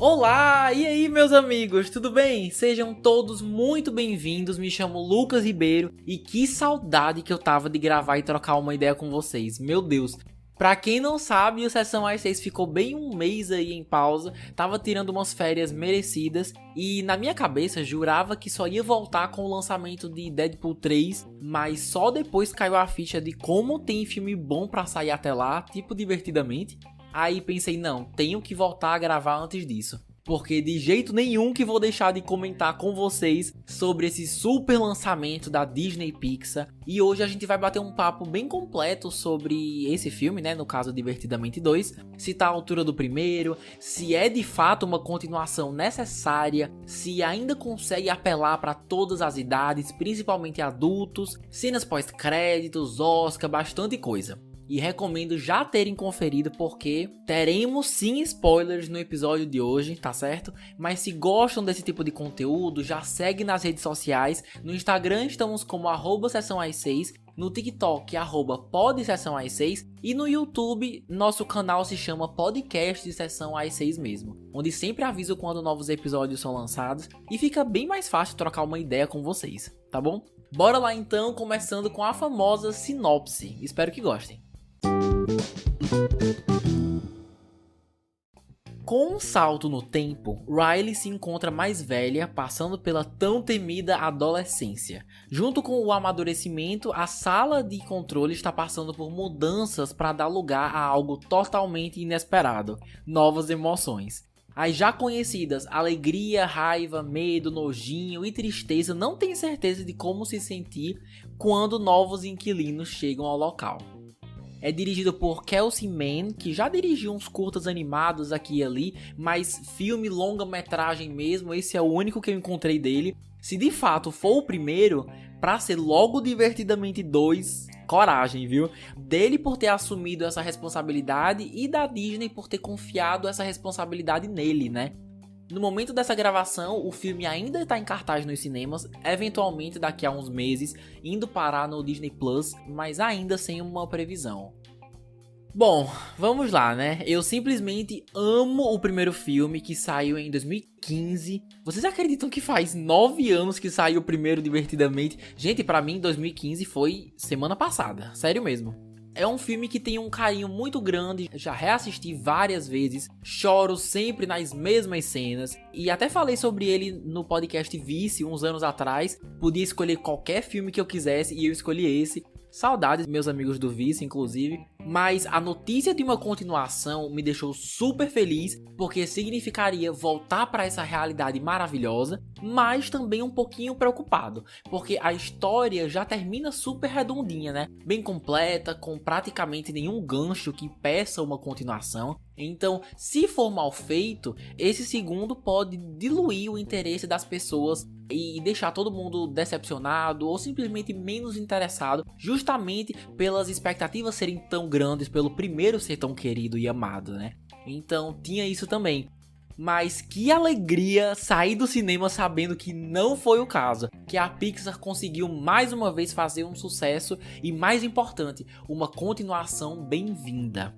Olá, e aí meus amigos, tudo bem? Sejam todos muito bem-vindos, me chamo Lucas Ribeiro e que saudade que eu tava de gravar e trocar uma ideia com vocês, meu Deus. Pra quem não sabe, o Sessão A6 ficou bem um mês aí em pausa, tava tirando umas férias merecidas e na minha cabeça jurava que só ia voltar com o lançamento de Deadpool 3, mas só depois caiu a ficha de como tem filme bom pra sair até lá, tipo Divertidamente. Aí pensei, não, tenho que voltar a gravar antes disso, porque de jeito nenhum que vou deixar de comentar com vocês sobre esse super lançamento da Disney Pixar. E hoje a gente vai bater um papo bem completo sobre esse filme, né, no caso Divertidamente 2, se tá à altura do primeiro, se é de fato uma continuação necessária, se ainda consegue apelar para todas as idades, principalmente adultos, cenas pós-créditos, Oscar, bastante coisa. E recomendo já terem conferido porque teremos sim spoilers no episódio de hoje, tá certo? Mas se gostam desse tipo de conteúdo, já segue nas redes sociais. No Instagram estamos como @sessãoas6, no TikTok @podsessãoas6 e no YouTube nosso canal se chama Podcast de Sessão AS6 mesmo, onde sempre aviso quando novos episódios são lançados e fica bem mais fácil trocar uma ideia com vocês, tá bom? Bora lá então, começando com a famosa sinopse. Espero que gostem. Com um salto no tempo, Riley se encontra mais velha, passando pela tão temida adolescência. Junto com o amadurecimento, a sala de controle está passando por mudanças para dar lugar a algo totalmente inesperado: novas emoções. As já conhecidas alegria, raiva, medo, nojinho e tristeza não têm certeza de como se sentir quando novos inquilinos chegam ao local. É dirigido por Kelsey Mann, que já dirigiu uns curtas animados aqui e ali, mas filme longa-metragem mesmo, esse é o único que eu encontrei dele. Se de fato for o primeiro, pra ser logo Divertidamente 2, coragem, viu? Dele por ter assumido essa responsabilidade e da Disney por ter confiado essa responsabilidade nele, né? No momento dessa gravação, o filme ainda está em cartaz nos cinemas, eventualmente daqui a uns meses, indo parar no Disney Plus, mas ainda sem uma previsão. Bom, vamos lá, né? Eu simplesmente amo o primeiro filme, que saiu em 2015. Vocês acreditam que faz 9 anos que saiu o primeiro Divertidamente? Gente, pra mim 2015 foi semana passada, sério mesmo. É um filme que tem um carinho muito grande, já reassisti várias vezes, choro sempre nas mesmas cenas e até falei sobre ele no podcast Vice uns anos atrás. Podia escolher qualquer filme que eu quisesse e eu escolhi esse. Saudades, meus amigos do Vice, inclusive. Mas a notícia de uma continuação me deixou super feliz, porque significaria voltar para essa realidade maravilhosa, mas também um pouquinho preocupado, porque a história já termina super redondinha, né? Bem completa, com praticamente nenhum gancho que peça uma continuação. Então, se for mal feito, esse segundo pode diluir o interesse das pessoas e deixar todo mundo decepcionado ou simplesmente menos interessado, justamente pelas expectativas serem tão grandes, pelo primeiro ser tão querido e amado, né? Então, tinha isso também. Mas que alegria sair do cinema sabendo que não foi o caso, que a Pixar conseguiu mais uma vez fazer um sucesso e, mais importante, uma continuação bem-vinda.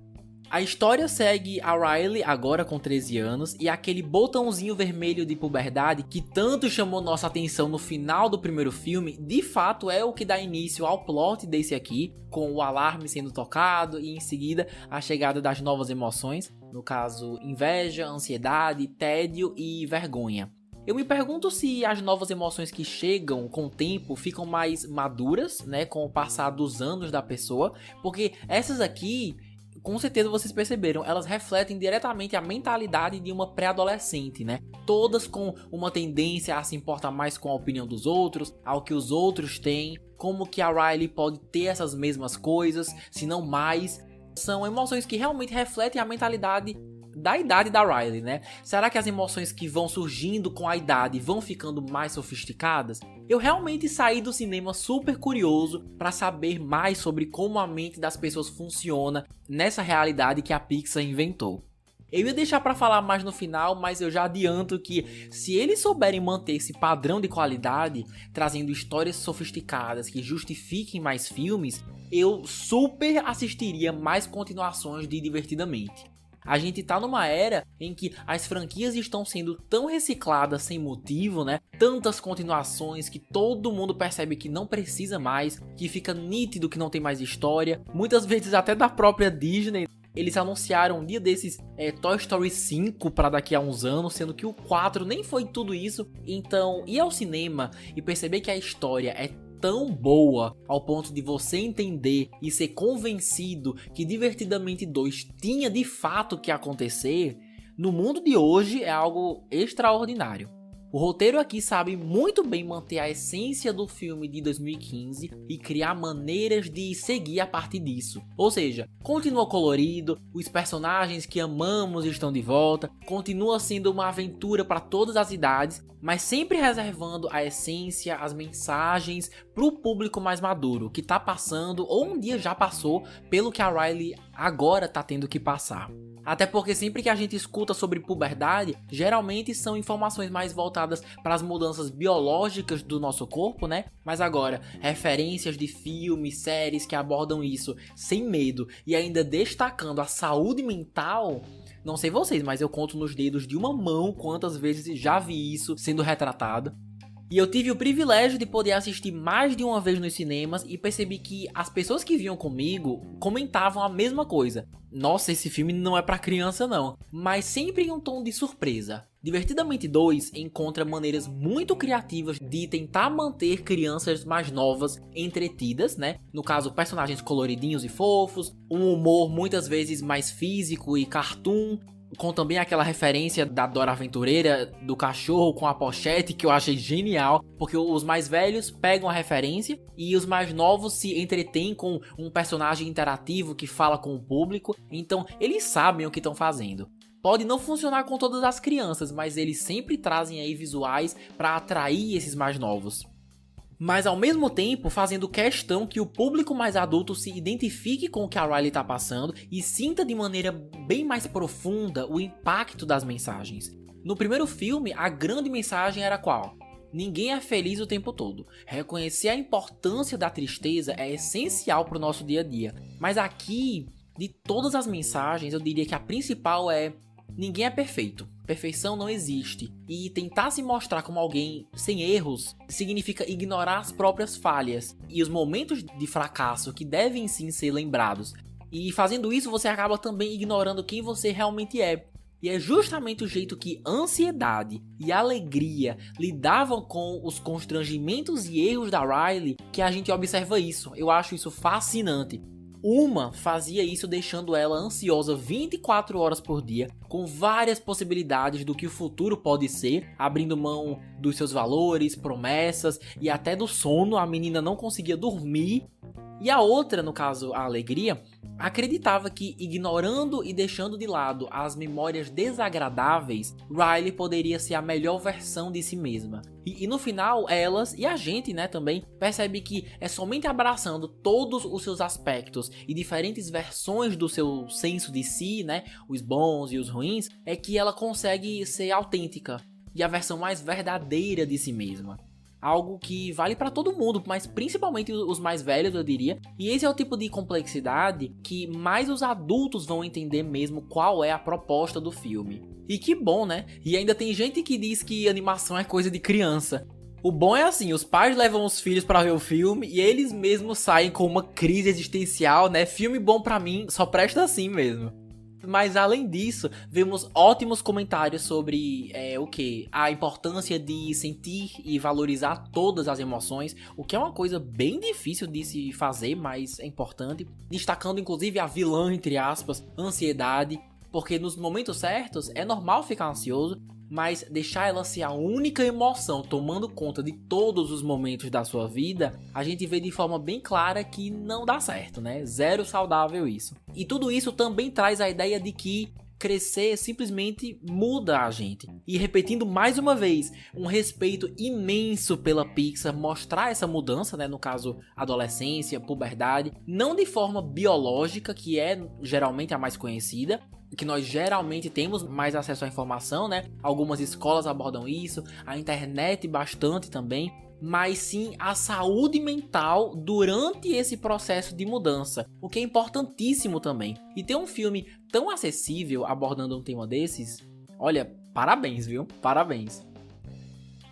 A história segue a Riley, agora com 13 anos, e aquele botãozinho vermelho de puberdade que tanto chamou nossa atenção no final do primeiro filme, de fato é o que dá início ao plot desse aqui, com o alarme sendo tocado e em seguida a chegada das novas emoções, no caso inveja, ansiedade, tédio e vergonha. Eu me pergunto se as novas emoções que chegam com o tempo ficam mais maduras, né, com o passar dos anos da pessoa, porque essas aqui, com certeza vocês perceberam, elas refletem diretamente a mentalidade de uma pré-adolescente, né? Todas com uma tendência a se importar mais com a opinião dos outros, ao que os outros têm, como que a Riley pode ter essas mesmas coisas, se não mais. São emoções que realmente refletem a mentalidade da idade da Riley, né? Será que as emoções que vão surgindo com a idade vão ficando mais sofisticadas? Eu realmente saí do cinema super curioso para saber mais sobre como a mente das pessoas funciona nessa realidade que a Pixar inventou. Eu ia deixar pra falar mais no final, mas eu já adianto que se eles souberem manter esse padrão de qualidade, trazendo histórias sofisticadas que justifiquem mais filmes, eu super assistiria mais continuações de Divertidamente. A gente tá numa era em que as franquias estão sendo tão recicladas sem motivo, né? Tantas continuações que todo mundo percebe que não precisa mais, que fica nítido que não tem mais história. Muitas vezes até da própria Disney. Eles anunciaram um dia desses Toy Story 5 para daqui a uns anos, sendo que o 4 nem foi tudo isso. Então, ir ao cinema e perceber que a história é tão boa ao ponto de você entender e ser convencido que Divertidamente 2 tinha de fato que acontecer, no mundo de hoje é algo extraordinário. O roteiro aqui sabe muito bem manter a essência do filme de 2015 e criar maneiras de seguir a partir disso. Ou seja, continua colorido, os personagens que amamos estão de volta, continua sendo uma aventura para todas as idades, mas sempre reservando a essência, as mensagens para o público mais maduro, que tá passando ou um dia já passou pelo que a Riley agora tá tendo que passar. Até porque sempre que a gente escuta sobre puberdade, geralmente são informações mais voltadas para as mudanças biológicas do nosso corpo, né? Mas agora, referências de filmes, séries que abordam isso sem medo e ainda destacando a saúde mental, não sei vocês, mas eu conto nos dedos de uma mão quantas vezes já vi isso sendo retratado. E eu tive o privilégio de poder assistir mais de uma vez nos cinemas e percebi que as pessoas que vinham comigo comentavam a mesma coisa. Nossa, esse filme não é pra criança não, mas sempre em um tom de surpresa. Divertidamente 2 encontra maneiras muito criativas de tentar manter crianças mais novas entretidas, né? No caso, personagens coloridinhos e fofos, um humor muitas vezes mais físico e cartoon, com também aquela referência da Dora Aventureira, do cachorro com a pochete, que eu achei genial, porque os mais velhos pegam a referência e os mais novos se entretêm com um personagem interativo que fala com o público, então eles sabem o que estão fazendo. Pode não funcionar com todas as crianças, mas eles sempre trazem aí visuais para atrair esses mais novos. Mas ao mesmo tempo fazendo questão que o público mais adulto se identifique com o que a Riley está passando e sinta de maneira bem mais profunda o impacto das mensagens. No primeiro filme, a grande mensagem era qual? Ninguém é feliz o tempo todo. Reconhecer a importância da tristeza é essencial para o nosso dia a dia. Mas aqui, de todas as mensagens, eu diria que a principal é: ninguém é perfeito. Perfeição não existe. E tentar se mostrar como alguém sem erros significa ignorar as próprias falhas e os momentos de fracasso que devem sim ser lembrados. E fazendo isso, você acaba também ignorando quem você realmente é. E é justamente o jeito que ansiedade e alegria lidavam com os constrangimentos e erros da Riley que a gente observa isso. Eu acho isso fascinante. Uma fazia isso deixando ela ansiosa 24 horas por dia, com várias possibilidades do que o futuro pode ser, abrindo mão dos seus valores, promessas e até do sono. A menina não conseguia dormir. E a outra, no caso a alegria, acreditava que ignorando e deixando de lado as memórias desagradáveis, Riley poderia ser a melhor versão de si mesma. E no final, elas e a gente, né, também percebe que é somente abraçando todos os seus aspectos e diferentes versões do seu senso de si, né, os bons e os ruins, é que ela consegue ser autêntica e a versão mais verdadeira de si mesma. Algo que vale pra todo mundo, mas principalmente os mais velhos, eu diria. E esse é o tipo de complexidade que mais os adultos vão entender mesmo qual é a proposta do filme. E que bom, né? E ainda tem gente que diz que animação é coisa de criança. O bom é assim, os pais levam os filhos pra ver o filme e eles mesmos saem com uma crise existencial, né? Filme bom pra mim só presta assim mesmo. Mas além disso, vemos ótimos comentários sobre a importância de sentir e valorizar todas as emoções, o que é uma coisa bem difícil de se fazer, mas é importante. Destacando inclusive a vilã, entre aspas, ansiedade, porque nos momentos certos é normal ficar ansioso, mas deixar ela ser a única emoção tomando conta de todos os momentos da sua vida, a gente vê de forma bem clara que não dá certo, né? Zero saudável isso. E tudo isso também traz a ideia de que crescer simplesmente muda a gente. E repetindo mais uma vez, um respeito imenso pela Pixar, mostrar essa mudança, né, no caso adolescência, puberdade, não de forma biológica, que é geralmente a mais conhecida, que nós geralmente temos mais acesso à informação, né? Algumas escolas abordam isso, a internet bastante também, mas sim a saúde mental durante esse processo de mudança, o que é importantíssimo também. E ter um filme tão acessível abordando um tema desses, olha, parabéns, viu? Parabéns.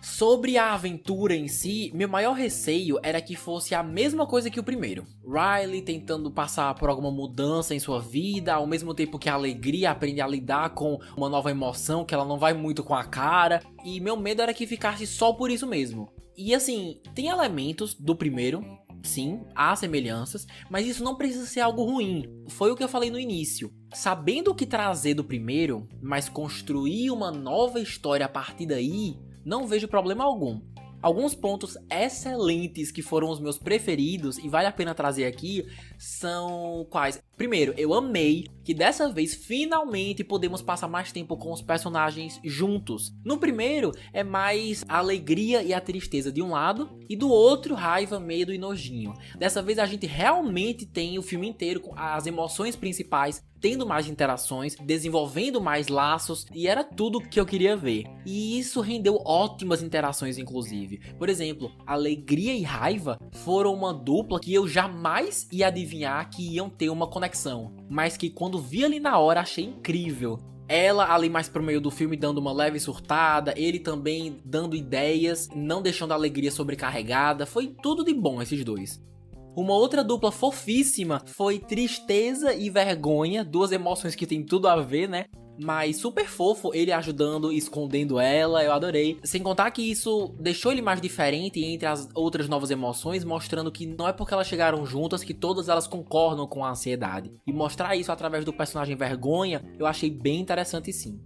Sobre a aventura em si, meu maior receio era que fosse a mesma coisa que o primeiro. Riley tentando passar por alguma mudança em sua vida, ao mesmo tempo que a alegria aprende a lidar com uma nova emoção que ela não vai muito com a cara. E meu medo era que ficasse só por isso mesmo. E assim, tem elementos do primeiro, sim, há semelhanças, mas isso não precisa ser algo ruim. Foi o que eu falei no início. Sabendo o que trazer do primeiro, mas construir uma nova história a partir daí, não vejo problema algum. Alguns pontos excelentes que foram os meus preferidos e vale a pena trazer aqui são quais? Primeiro, eu amei que dessa vez finalmente podemos passar mais tempo com os personagens juntos. No primeiro é mais a alegria e a tristeza de um lado e do outro raiva, medo e nojinho. Dessa vez a gente realmente tem o filme inteiro com as emoções principais, tendo mais interações, desenvolvendo mais laços, e era tudo que eu queria ver. E isso rendeu ótimas interações, inclusive. Por exemplo, alegria e raiva foram uma dupla que eu jamais ia adivinhar que iam ter uma conexão, mas que quando vi ali na hora achei incrível. Ela ali mais pro meio do filme dando uma leve surtada, ele também dando ideias, não deixando a alegria sobrecarregada, foi tudo de bom esses dois. Uma outra dupla fofíssima foi tristeza e vergonha, duas emoções que tem tudo a ver, né? Mas super fofo, ele ajudando e escondendo ela, eu adorei. Sem contar que isso deixou ele mais diferente entre as outras novas emoções, mostrando que não é porque elas chegaram juntas que todas elas concordam com a ansiedade. E mostrar isso através do personagem vergonha, eu achei bem interessante sim.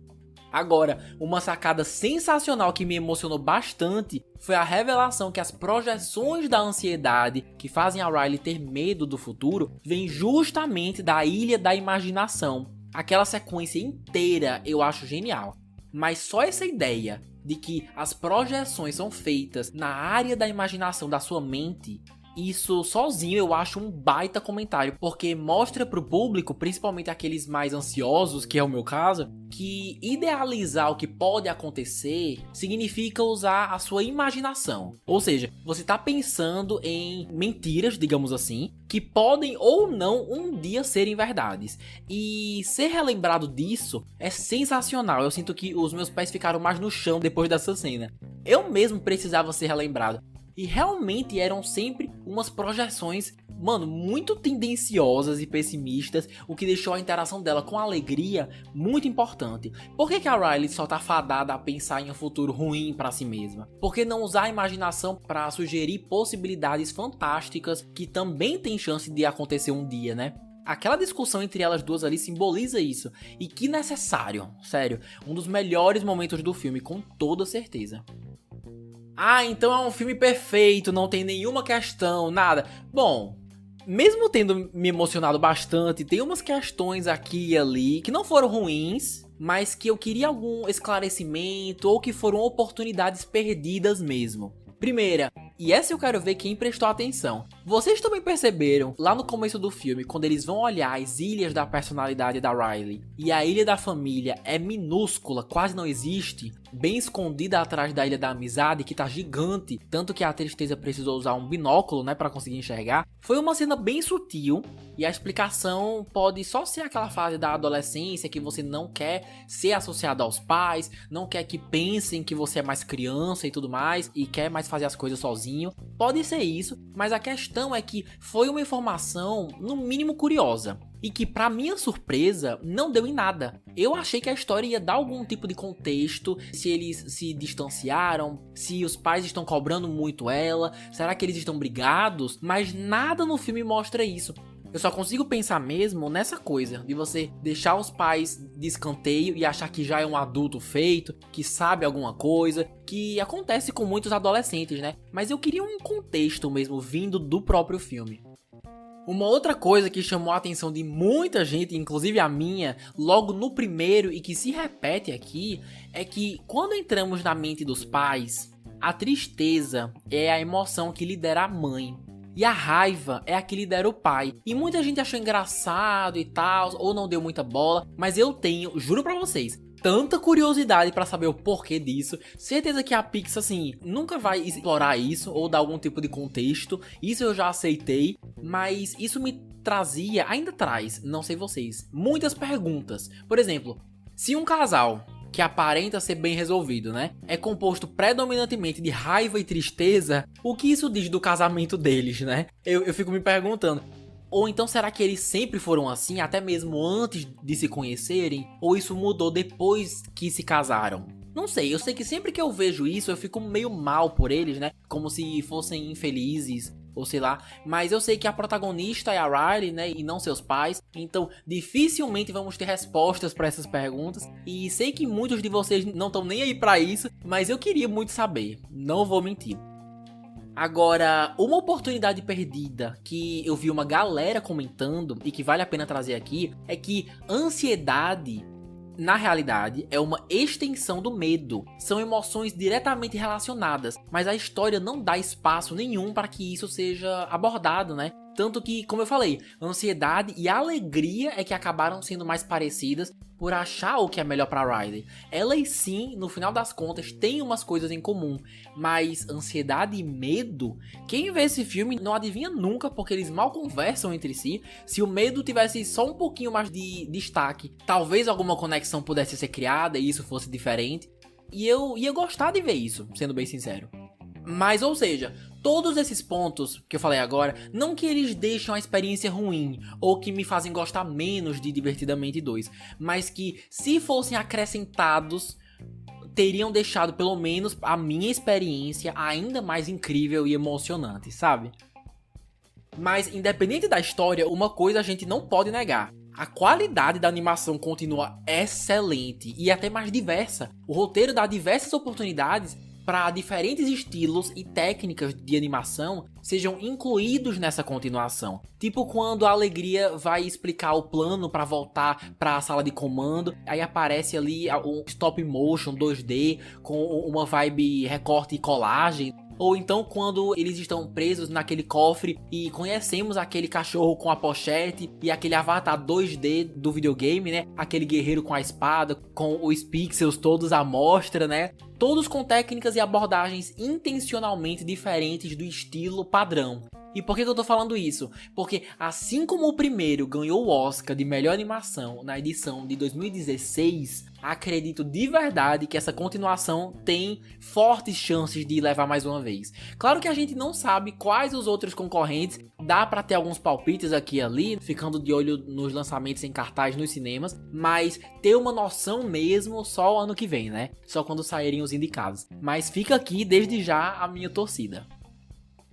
Agora, uma sacada sensacional que me emocionou bastante foi a revelação que as projeções da ansiedade que fazem a Riley ter medo do futuro vêm justamente da Ilha da Imaginação. Aquela sequência inteira eu acho genial. Mas só essa ideia de que as projeções são feitas na área da imaginação da sua mente, isso sozinho eu acho um baita comentário, porque mostra pro público, principalmente aqueles mais ansiosos, que é o meu caso, que idealizar o que pode acontecer significa usar a sua imaginação. Ou seja, você tá pensando em mentiras, digamos assim, que podem ou não um dia serem verdades. E ser relembrado disso é sensacional. Eu sinto que os meus pés ficaram mais no chão depois dessa cena. Eu mesmo precisava ser relembrado. E realmente eram sempre umas projeções, mano, muito tendenciosas e pessimistas, o que deixou a interação dela com a alegria muito importante. Por que a Riley só tá fadada a pensar em um futuro ruim pra si mesma? Por que não usar a imaginação pra sugerir possibilidades fantásticas que também tem chance de acontecer um dia, né? Aquela discussão entre elas duas ali simboliza isso. E que necessário, sério, um dos melhores momentos do filme, com toda certeza. Ah, então é um filme perfeito, não tem nenhuma questão, nada. Bom, mesmo tendo me emocionado bastante, tem umas questões aqui e ali que não foram ruins, mas que eu queria algum esclarecimento ou que foram oportunidades perdidas mesmo. Primeira, e essa eu quero ver quem prestou atenção. Vocês também perceberam, lá no começo do filme, quando eles vão olhar as ilhas da personalidade da Riley, e a ilha da família é minúscula, quase não existe, bem escondida atrás da ilha da amizade, que tá gigante, tanto que a tristeza precisou usar um binóculo, né, pra conseguir enxergar. Foi uma cena bem sutil, e a explicação pode só ser aquela fase da adolescência que você não quer ser associado aos pais, não quer que pensem que você é mais criança e tudo mais, e quer mais fazer as coisas sozinho. Pode ser isso, mas a questão é que foi uma informação, no mínimo, curiosa. E que, pra minha surpresa, não deu em nada. Eu achei que a história ia dar algum tipo de contexto, se eles se distanciaram, se os pais estão cobrando muito ela, será que eles estão brigados? Mas nada no filme mostra isso. Eu só consigo pensar mesmo nessa coisa, de você deixar os pais de escanteio e achar que já é um adulto feito, que sabe alguma coisa, que acontece com muitos adolescentes, né? Mas eu queria um contexto mesmo, vindo do próprio filme. Uma outra coisa que chamou a atenção de muita gente, inclusive a minha, logo no primeiro e que se repete aqui, é que quando entramos na mente dos pais, a tristeza é a emoção que lidera a mãe. E a raiva é a que lidera o pai. E muita gente achou engraçado e tal, ou não deu muita bola, mas eu tenho, juro pra vocês, tanta curiosidade pra saber o porquê disso. Certeza que a Pixar, assim, nunca vai explorar isso ou dar algum tipo de contexto. Isso eu já aceitei, mas isso me trazia, ainda traz, não sei vocês, muitas perguntas. Por exemplo, se um casal que aparenta ser bem resolvido, né, é composto predominantemente de raiva e tristeza, o que isso diz do casamento deles, né? Eu fico me perguntando. Ou então será que eles sempre foram assim, até mesmo antes de se conhecerem? Ou isso mudou depois que se casaram? Não sei, eu sei que sempre que eu vejo isso eu fico meio mal por eles, né? Como se fossem infelizes, ou sei lá. Mas eu sei que a protagonista é a Riley, né? E não seus pais. Então dificilmente vamos ter respostas para essas perguntas. E sei que muitos de vocês não estão nem aí para isso, mas eu queria muito saber, não vou mentir. Agora, uma oportunidade perdida que eu vi uma galera comentando e que vale a pena trazer aqui é que ansiedade, na realidade, é uma extensão do medo. São emoções diretamente relacionadas, mas a história não dá espaço nenhum para que isso seja abordado, né? Tanto que, como eu falei, ansiedade e alegria é que acabaram sendo mais parecidas por achar o que é melhor pra Riley. Elas sim, no final das contas, têm umas coisas em comum, mas ansiedade e medo, quem vê esse filme não adivinha nunca, porque eles mal conversam entre si. Se o medo tivesse só um pouquinho mais de destaque, talvez alguma conexão pudesse ser criada e isso fosse diferente. E eu ia gostar de ver isso, sendo bem sincero. Mas, ou seja, todos esses pontos que eu falei agora, não que eles deixam a experiência ruim, ou que me fazem gostar menos de Divertidamente 2, mas que, se fossem acrescentados, teriam deixado pelo menos a minha experiência ainda mais incrível e emocionante, sabe? Mas, independente da história, uma coisa a gente não pode negar. A qualidade da animação continua excelente e até mais diversa. O roteiro dá diversas oportunidades para diferentes estilos e técnicas de animação sejam incluídos nessa continuação. Tipo quando a Alegria vai explicar o plano para voltar para a sala de comando, aí aparece ali um stop motion 2D com uma vibe recorte e colagem. Ou então quando eles estão presos naquele cofre e conhecemos aquele cachorro com a pochete e aquele avatar 2D do videogame, né? Aquele guerreiro com a espada, com os pixels todos à mostra, né? Todos com técnicas e abordagens intencionalmente diferentes do estilo padrão. E por que eu tô falando isso? Porque assim como o primeiro ganhou o Oscar de melhor animação na edição de 2016, acredito de verdade que essa continuação tem fortes chances de levar mais uma vez. Claro que a gente não sabe quais os outros concorrentes, dá pra ter alguns palpites aqui e ali, ficando de olho nos lançamentos em cartaz nos cinemas, mas ter uma noção mesmo só o ano que vem, né? Só quando saírem os indicados. Mas fica aqui desde já a minha torcida.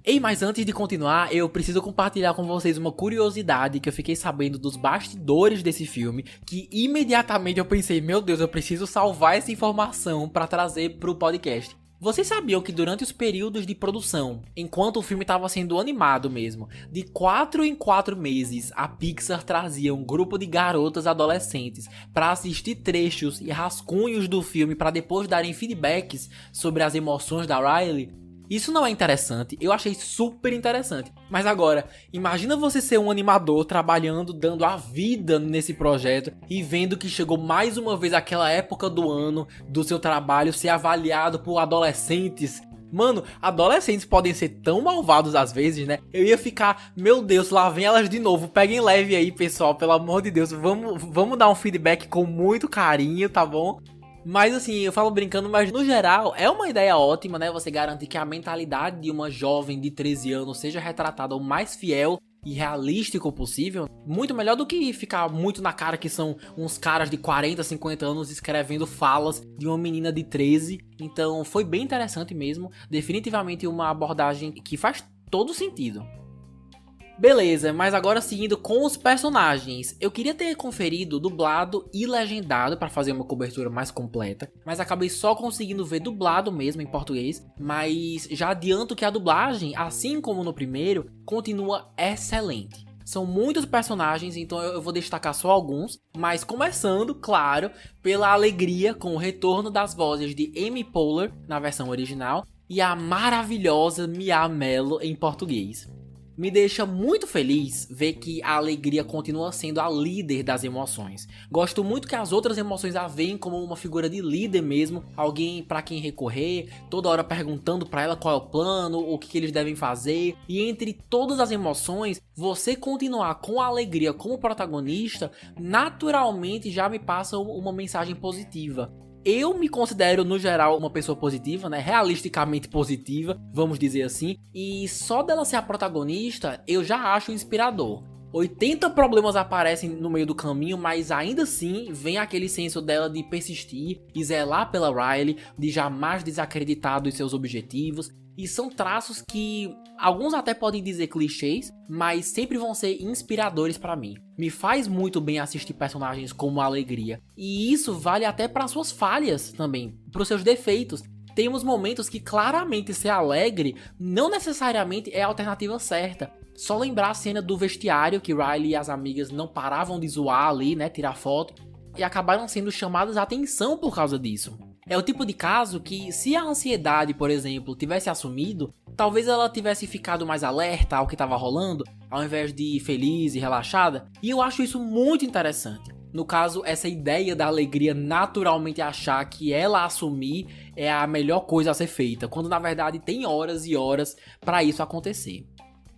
Ei, mas antes de continuar, eu preciso compartilhar com vocês uma curiosidade que eu fiquei sabendo dos bastidores desse filme, que imediatamente eu pensei, meu Deus, eu preciso salvar essa informação para trazer pro podcast. Vocês sabiam que durante os períodos de produção, enquanto o filme estava sendo animado mesmo, de 4 em 4 meses, a Pixar trazia um grupo de garotas adolescentes para assistir trechos e rascunhos do filme para depois darem feedbacks sobre as emoções da Riley? Isso não é interessante? Eu achei super interessante. Mas agora, imagina você ser um animador trabalhando, dando a vida nesse projeto e vendo que chegou mais uma vez aquela época do ano do seu trabalho ser avaliado por adolescentes. Mano, adolescentes podem ser tão malvados às vezes, né? Eu ia ficar, meu Deus, lá vem elas de novo. Peguem leve aí, pessoal, pelo amor de Deus. Vamos dar um feedback com muito carinho, tá bom? Mas assim, eu falo brincando, mas no geral é uma ideia ótima, né? Você garantir que a mentalidade de uma jovem de 13 anos seja retratada o mais fiel e realístico possível. Muito melhor do que ficar muito na cara que são uns caras de 40, 50 anos escrevendo falas de uma menina de 13. Então foi bem interessante mesmo. Definitivamente uma abordagem que faz todo sentido. Beleza, mas agora seguindo com os personagens. Eu queria ter conferido dublado e legendado para fazer uma cobertura mais completa, mas acabei só conseguindo ver dublado mesmo em português. Mas já adianto que a dublagem, assim como no primeiro, continua excelente. São muitos personagens, então eu vou destacar só alguns, mas começando, claro, pela alegria com o retorno das vozes de Amy Poehler na versão original e a maravilhosa Mia Mello em português. Me deixa muito feliz ver que a alegria continua sendo a líder das emoções. Gosto muito que as outras emoções a veem como uma figura de líder mesmo, alguém pra quem recorrer, toda hora perguntando pra ela qual é o plano, o que eles devem fazer. E entre todas as emoções, você continuar com a alegria como protagonista, naturalmente já me passa uma mensagem positiva. Eu me considero, no geral, uma pessoa positiva, né? Realisticamente positiva, vamos dizer assim. E só dela ser a protagonista, eu já acho inspirador. 80 problemas aparecem no meio do caminho, mas ainda assim vem aquele senso dela de persistir e zelar pela Riley, de jamais desacreditar dos seus objetivos. E são traços que alguns até podem dizer clichês, mas sempre vão ser inspiradores pra mim. Me faz muito bem assistir personagens como a Alegria. E isso vale até para suas falhas também, para os seus defeitos. Temos momentos que claramente ser alegre não necessariamente é a alternativa certa. Só lembrar a cena do vestiário que Riley e as amigas não paravam de zoar ali, né, tirar foto, e acabaram sendo chamadas a atenção por causa disso. É o tipo de caso que, se a ansiedade, por exemplo, tivesse assumido, talvez ela tivesse ficado mais alerta ao que estava rolando, ao invés de feliz e relaxada, e eu acho isso muito interessante. No caso, essa ideia da alegria naturalmente achar que ela assumir é a melhor coisa a ser feita, quando na verdade tem horas e horas para isso acontecer.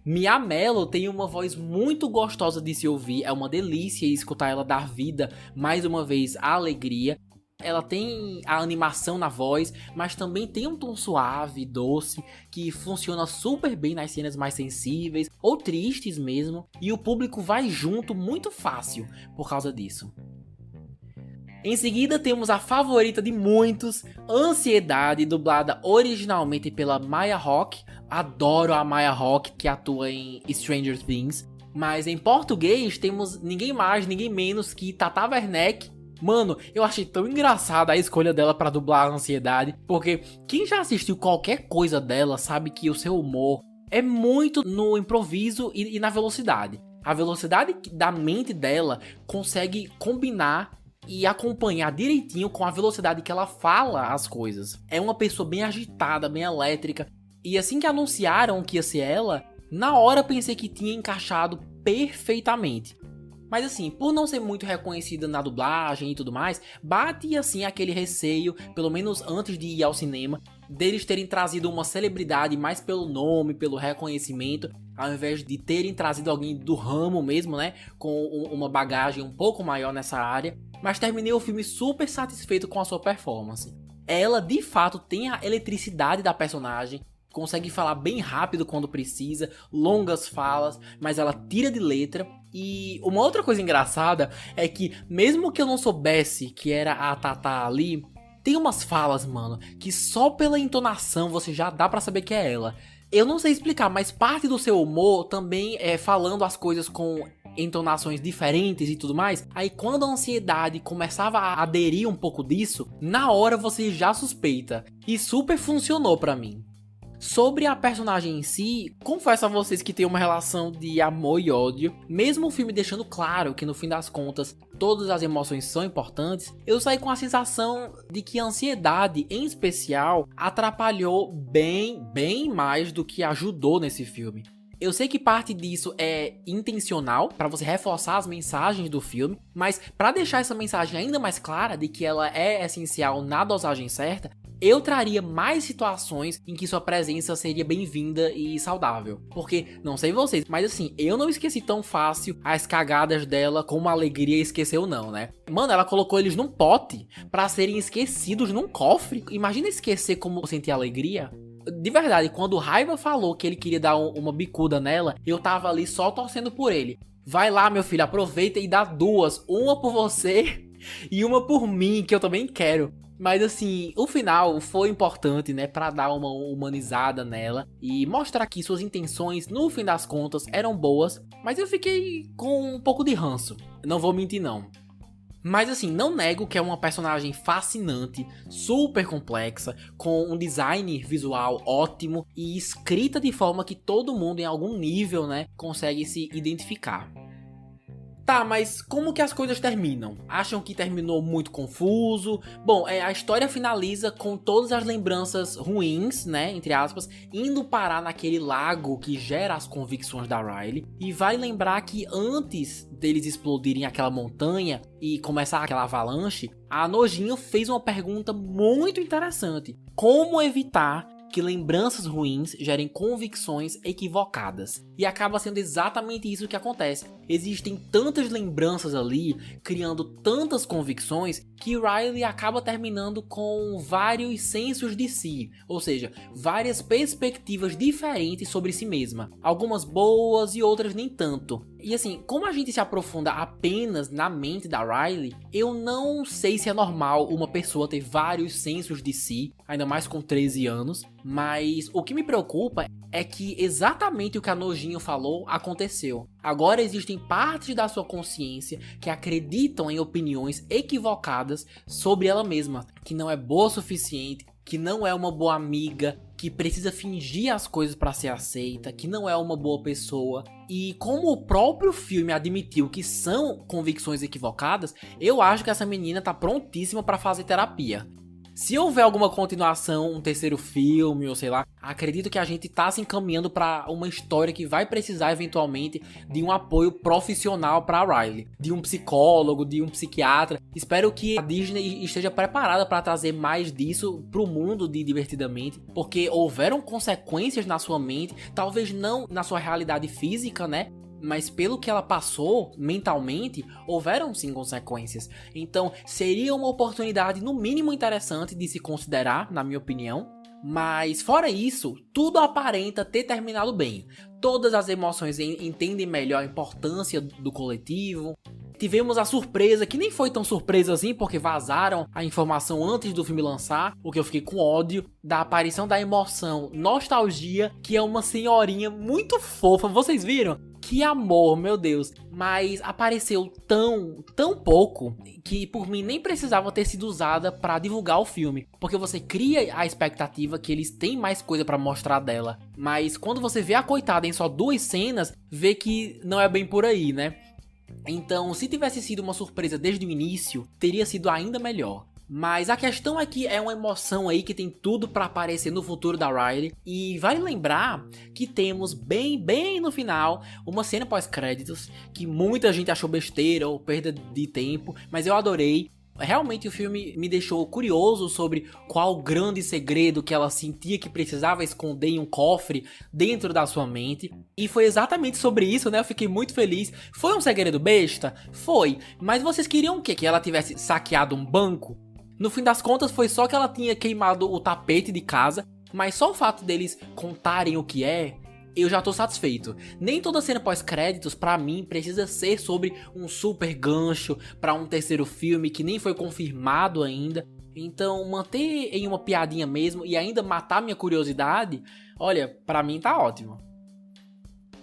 Mia Mello tem uma voz muito gostosa de se ouvir, é uma delícia escutar ela dar vida mais uma vez à alegria. Ela tem a animação na voz, mas também tem um tom suave, doce, que funciona super bem nas cenas mais sensíveis ou tristes mesmo, e o público vai junto muito fácil por causa disso. Em seguida temos a favorita de muitos, Ansiedade, dublada originalmente pela Maya Hawke. Adoro a Maya Hawke, que atua em Stranger Things. Mas em português temos ninguém mais, ninguém menos que Tata Werneck. Mano, eu achei tão engraçada a escolha dela pra dublar a Ansiedade, porque quem já assistiu qualquer coisa dela sabe que o seu humor é muito no improviso e na velocidade. A velocidade da mente dela consegue combinar e acompanhar direitinho com a velocidade que ela fala as coisas. É uma pessoa bem agitada, bem elétrica. E assim que anunciaram que ia ser ela, na hora pensei que tinha encaixado perfeitamente. Mas assim, por não ser muito reconhecida na dublagem e tudo mais, bate assim aquele receio, pelo menos antes de ir ao cinema, deles terem trazido uma celebridade mais pelo nome, pelo reconhecimento, ao invés de terem trazido alguém do ramo mesmo, né, com uma bagagem um pouco maior nessa área. Mas terminei o filme super satisfeito com a sua performance. Ela, de fato, tem a eletricidade da personagem, consegue falar bem rápido quando precisa, longas falas, mas ela tira de letra. E uma outra coisa engraçada é que, mesmo que eu não soubesse que era a Tata ali, tem umas falas, mano, que só pela entonação você já dá pra saber que é ela. Eu não sei explicar, mas parte do seu humor também é falando as coisas com entonações diferentes e tudo mais. Aí quando a Ansiedade começava a aderir um pouco disso, na hora você já suspeita. E super funcionou pra mim. Sobre a personagem em si, confesso a vocês que tem uma relação de amor e ódio. Mesmo o filme deixando claro que no fim das contas todas as emoções são importantes, eu saí com a sensação de que a Ansiedade, em especial, atrapalhou bem mais do que ajudou nesse filme. Eu sei que parte disso é intencional, para você reforçar as mensagens do filme, mas para deixar essa mensagem ainda mais clara de que ela é essencial na dosagem certa, eu traria mais situações em que sua presença seria bem-vinda e saudável. Porque, não sei vocês, mas assim, eu não esqueci tão fácil as cagadas dela como a Alegria esqueceu não, né? Mano, ela colocou eles num pote pra serem esquecidos num cofre. Imagina esquecer como sentir alegria. De verdade, quando o Raiva falou que ele queria dar uma bicuda nela, eu tava ali só torcendo por ele. Vai lá, meu filho, aproveita e dá duas. Uma por você e uma por mim, que eu também quero. Mas assim, o final foi importante, né, pra dar uma humanizada nela e mostrar que suas intenções, no fim das contas, eram boas, mas eu fiquei com um pouco de ranço, não vou mentir não. Mas assim, não nego que é uma personagem fascinante, super complexa, com um design visual ótimo e escrita de forma que todo mundo em algum nível, né, consegue se identificar. Tá, mas como que as coisas terminam? Acham que terminou muito confuso? Bom, a história finaliza com todas as lembranças ruins, né, entre aspas, indo parar naquele lago que gera as convicções da Riley. E vale lembrar que antes deles explodirem aquela montanha e começar aquela avalanche, a Nojinho fez uma pergunta muito interessante. Como evitar que lembranças ruins gerem convicções equivocadas? E acaba sendo exatamente isso que acontece. Existem tantas lembranças ali, criando tantas convicções, que Riley acaba terminando com vários sensos de si, ou seja, várias perspectivas diferentes sobre si mesma. Algumas boas e outras nem tanto. E assim, como a gente se aprofunda apenas na mente da Riley, eu não sei se é normal uma pessoa ter vários sensos de si, ainda mais com 13 anos, mas o que me preocupa é que exatamente o que a Nojinho falou aconteceu. Agora existem partes da sua consciência que acreditam em opiniões equivocadas sobre ela mesma, que não é boa o suficiente, que não é uma boa amiga, que precisa fingir as coisas para ser aceita, que não é uma boa pessoa. E como o próprio filme admitiu que são convicções equivocadas, eu acho que essa menina tá prontíssima para fazer terapia. Se houver alguma continuação, um terceiro filme, ou sei lá, acredito que a gente tá se encaminhando pra uma história que vai precisar eventualmente de um apoio profissional pra Riley, de um psicólogo, de um psiquiatra. Espero que a Disney esteja preparada pra trazer mais disso pro mundo de Divertidamente, porque houveram consequências na sua mente, talvez não na sua realidade física, né? Mas pelo que ela passou mentalmente, houveram sim consequências. Então seria uma oportunidade no mínimo interessante de se considerar, na minha opinião. Mas fora isso, tudo aparenta ter terminado bem. Todas as emoções entendem melhor a importância do coletivo. Tivemos a surpresa, que nem foi tão surpresa assim, porque vazaram a informação antes do filme lançar, o que eu fiquei com ódio, da aparição da emoção Nostalgia, que é uma senhorinha muito fofa, vocês viram? Que amor, meu Deus. Mas apareceu tão pouco que por mim nem precisava ter sido usada pra divulgar o filme. Porque você cria a expectativa que eles têm mais coisa pra mostrar dela. Mas quando você vê a coitada em só 2 cenas, vê que não é bem por aí, né? Então, se tivesse sido uma surpresa desde o início, teria sido ainda melhor. Mas a questão é que é uma emoção aí que tem tudo pra aparecer no futuro da Riley. E vale lembrar que temos bem no final uma cena pós-créditos que muita gente achou besteira ou perda de tempo, mas eu adorei. Realmente o filme me deixou curioso sobre qual grande segredo que ela sentia que precisava esconder em um cofre dentro da sua mente. E foi exatamente sobre isso, né? Eu fiquei muito feliz. Foi um segredo besta? Foi. Mas vocês queriam o quê? Que ela tivesse saqueado um banco? No fim das contas foi só que ela tinha queimado o tapete de casa, mas só o fato deles contarem o que é, eu já tô satisfeito. Nem toda cena pós-créditos, pra mim, precisa ser sobre um super gancho pra um terceiro filme que nem foi confirmado ainda. Então, manter em uma piadinha mesmo e ainda matar minha curiosidade, olha, pra mim tá ótimo.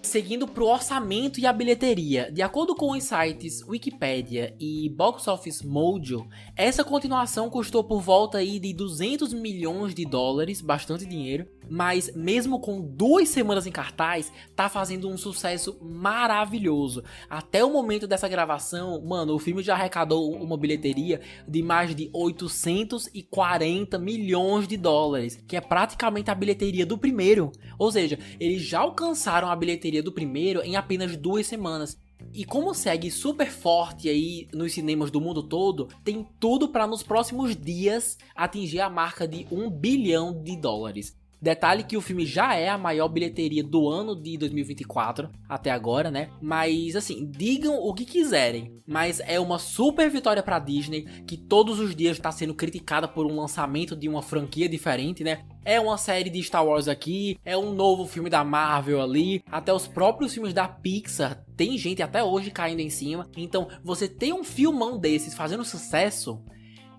Seguindo pro orçamento e a bilheteria, de acordo com os sites Wikipedia e Box Office Mojo, essa continuação custou por volta aí de 200 milhões de dólares, bastante dinheiro, mas mesmo com 2 semanas em cartaz, tá fazendo um sucesso maravilhoso. Até o momento dessa gravação, mano, o filme já arrecadou uma bilheteria de mais de 840 milhões de dólares, que é praticamente a bilheteria do primeiro. Ou seja, eles já alcançaram a bilheteria do primeiro em apenas 2 semanas. E como segue super forte aí nos cinemas do mundo todo, tem tudo para nos próximos dias atingir a marca de 1 bilhão de dólares. Detalhe que o filme já é a maior bilheteria do ano de 2024, até agora, né? Mas, assim, digam o que quiserem, mas é uma super vitória pra Disney, que todos os dias tá sendo criticada por um lançamento de uma franquia diferente, né? É uma série de Star Wars aqui, é um novo filme da Marvel ali, até os próprios filmes da Pixar, tem gente até hoje caindo em cima. Então, você ter um filmão desses fazendo sucesso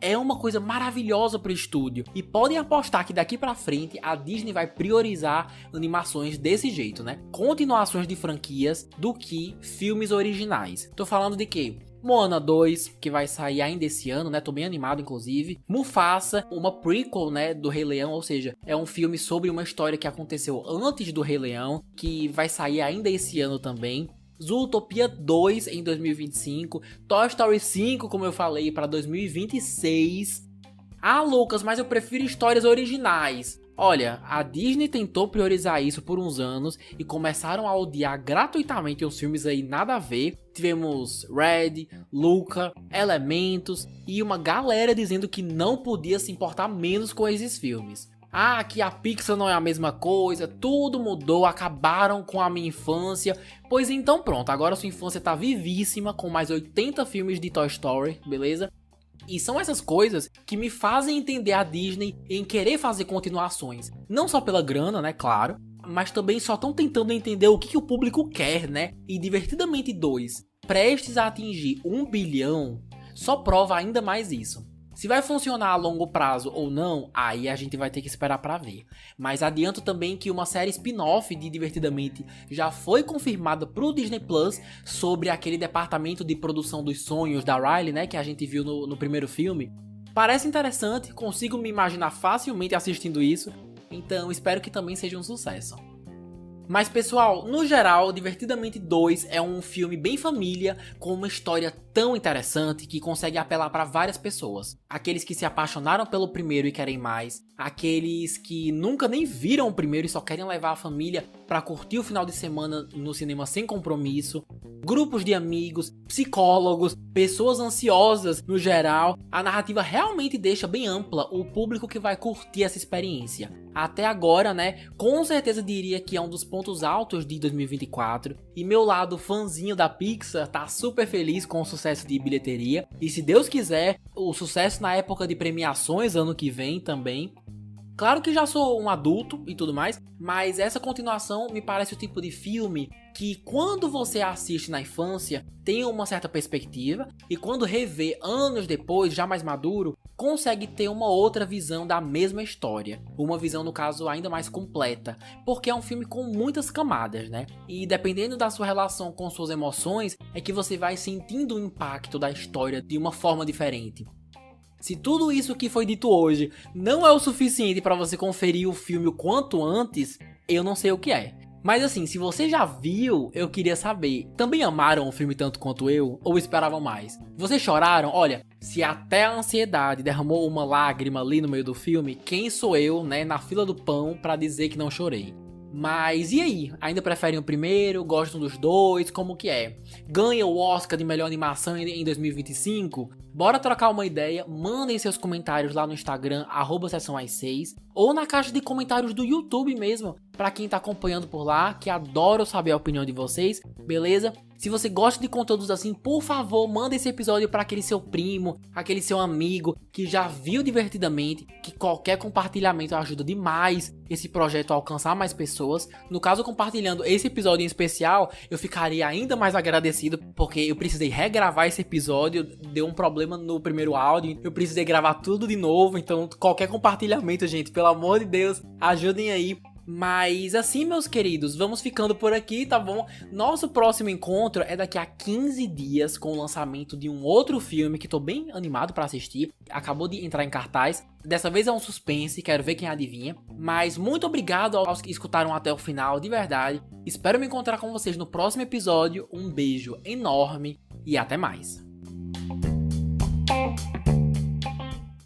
é uma coisa maravilhosa pro estúdio. E podem apostar que daqui pra frente a Disney vai priorizar animações desse jeito, né? Continuações de franquias do que filmes originais. Tô falando de quê? Moana 2, que vai sair ainda esse ano, né? Tô bem animado, inclusive. Mufasa, uma prequel, né? Do Rei Leão, ou seja, é um filme sobre uma história que aconteceu antes do Rei Leão, que vai sair ainda esse ano também. Zootopia 2 em 2025. Toy Story 5, como eu falei, para 2026. Ah, Lucas, mas eu prefiro histórias originais. Olha, a Disney tentou priorizar isso por uns anos e começaram a odiar gratuitamente os filmes aí nada a ver. Tivemos Red, Luca, Elementos e uma galera dizendo que não podia se importar menos com esses filmes. Ah, que a Pixar não é a mesma coisa, tudo mudou, acabaram com a minha infância. Pois então pronto, agora sua infância tá vivíssima com mais 80 filmes de Toy Story, beleza? E são essas coisas que me fazem entender a Disney em querer fazer continuações. Não só pela grana, né, claro, mas também só estão tentando entender o que o público quer, né? E Divertidamente 2, prestes a atingir 1 bilhão, só prova ainda mais isso. Se vai funcionar a longo prazo ou não, aí a gente vai ter que esperar pra ver. Mas adianto também que uma série spin-off de Divertidamente já foi confirmada pro Disney Plus sobre aquele departamento de produção dos sonhos da Riley, né, que a gente viu no primeiro filme. Parece interessante, consigo me imaginar facilmente assistindo isso, então espero que também seja um sucesso. Mas pessoal, no geral, Divertidamente 2 é um filme bem família, com uma história tão interessante que consegue apelar para várias pessoas. Aqueles que se apaixonaram pelo primeiro e querem mais, aqueles que nunca nem viram o primeiro e só querem levar a família para curtir o final de semana no cinema sem compromisso, grupos de amigos, psicólogos, pessoas ansiosas no geral. A narrativa realmente deixa bem ampla o público que vai curtir essa experiência. Até agora, né, com certeza diria que é um dos pontos altos de 2024, e meu lado fãzinho da Pixar tá super feliz com o sucesso de bilheteria, e se Deus quiser, o sucesso na época de premiações ano que vem também. Claro que já sou um adulto e tudo mais, mas essa continuação me parece o tipo de filme que quando você assiste na infância tem uma certa perspectiva e quando revê anos depois, já mais maduro, consegue ter uma outra visão da mesma história. Uma visão, no caso, ainda mais completa, porque é um filme com muitas camadas, né? E dependendo da sua relação com suas emoções, é que você vai sentindo o impacto da história de uma forma diferente. Se tudo isso que foi dito hoje não é o suficiente para você conferir o filme o quanto antes, eu não sei o que é. Mas assim, se você já viu, eu queria saber, também amaram o filme tanto quanto eu, ou esperavam mais? Vocês choraram? Olha, se até a ansiedade derramou uma lágrima ali no meio do filme, quem sou eu, né, na fila do pão pra dizer que não chorei? Mas e aí? Ainda preferem o primeiro? Gostam dos dois? Como que é? Ganha o Oscar de melhor animação em 2025? Bora trocar uma ideia? Mandem seus comentários lá no Instagram, @sessãoas6, ou na caixa de comentários do YouTube mesmo, pra quem tá acompanhando por lá, que adoro saber a opinião de vocês, beleza? Se você gosta de conteúdos assim, por favor, manda esse episódio para aquele seu primo, aquele seu amigo que já viu Divertidamente, que qualquer compartilhamento ajuda demais esse projeto a alcançar mais pessoas. No caso, compartilhando esse episódio em especial, eu ficaria ainda mais agradecido, porque eu precisei regravar esse episódio, deu um problema no primeiro áudio, eu precisei gravar tudo de novo, então qualquer compartilhamento, gente, pelo amor de Deus, ajudem aí. Mas assim, meus queridos, vamos ficando por aqui, tá bom? Nosso próximo encontro é daqui a 15 dias com o lançamento de um outro filme que tô bem animado pra assistir. Acabou de entrar em cartaz. Dessa vez é um suspense, quero ver quem adivinha. Mas muito obrigado aos que escutaram até o final, de verdade. Espero me encontrar com vocês no próximo episódio. Um beijo enorme e até mais.